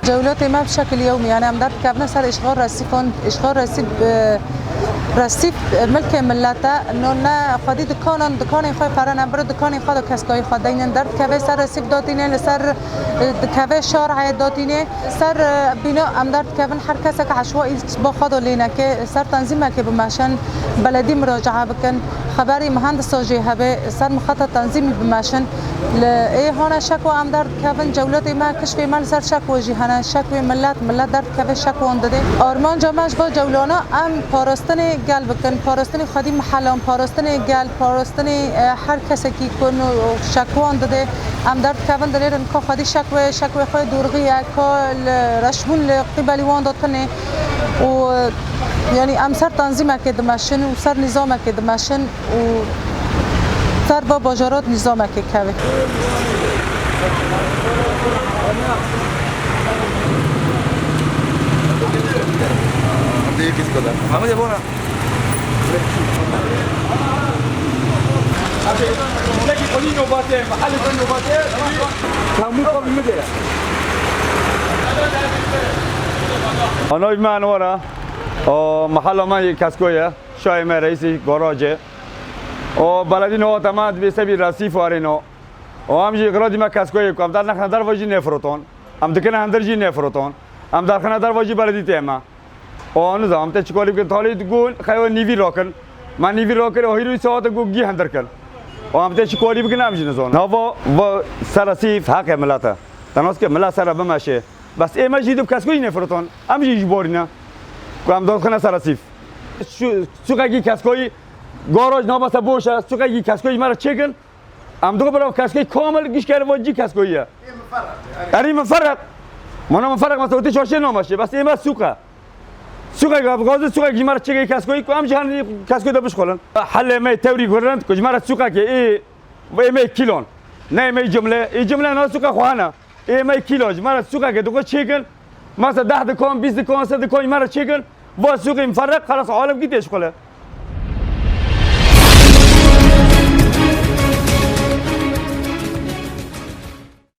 جولات ما بشكل يومي يعني عم كابنا صار اشغال رصيف رصيف ملك ملتا انه نا خدي دکان خو پرن بر دکان خود کسکای خود دین در کوه سر رصیف داتینه لسر کوه شارع داتینه سر بنا ام در کوه هر کس که عشوائي با خود لینه که سر تنظیم که بماشن بلدی مراجعه بکن خبری مهندس جهه سر مخطط تنظیمی بماشن ای هانا شکو ام در کوه جولات ما کشف مال سر شکو جهان شکو ملت در کوه شکو انداده آرمان جامش با جولانا ام پاراستن گل بکن پاراستن خودی محلان پاراستن گل پاراستن هر کسی که کن شکوان داده ام در کوان دارن که خودی شکوه خود دورغی کال رشمون قبلی وان دادنه و یعنی ام سر تنظیم که دمشن و سر نظام که دمشن و سر با باجارات نظام که کوه Vamos de bola. أنا إيمان ورا محل ما كاسكوية شاي ما رئيسي جراجة وبلدي نو تمام بسبب رصيف وارينو وامجي غرادي ما كاسكوية كم دار نخنا دار وجي نفرطون أم دكنا هندر جي نفرطون أم دار خنا دار وجي بلدي تيما آن زمان تشکاری که تالی گول خیلی نیوی راکن من نیوی راکن و هیروی ساعت گوگی هندر کن آن تشکاری بکنم جن زمان نوا و سرسیف حق ملته تناس که ملت سر بمشه بس اما جیدو کسکوی نفرتون ام جیج بارینه کام داد خنه سرسیف سوکایی کسکوی گاراژ نامسته باشه سوکایی کسکوی مرا چکن ام دو برای کسکوی کامل گیش کرد و جی کسکویه اری مفرق منو مفرق مثلا اوتی چاشی نامشه بس اما سوکا سوقي غاز سوقي جمارة شيء كاسكوي كم جهان كاسكوي ده بشخلن حل ما توري قرنت كجمارة سوقي كي ما كيلون نه ما جملة نه سوقي خوانا ما كيلو جمارة سوقي كده شيء مثلا 10 دكان 20 دكان 100 دكان جمارة شيء و سوقي مفرق خلاص عالم كي تشخله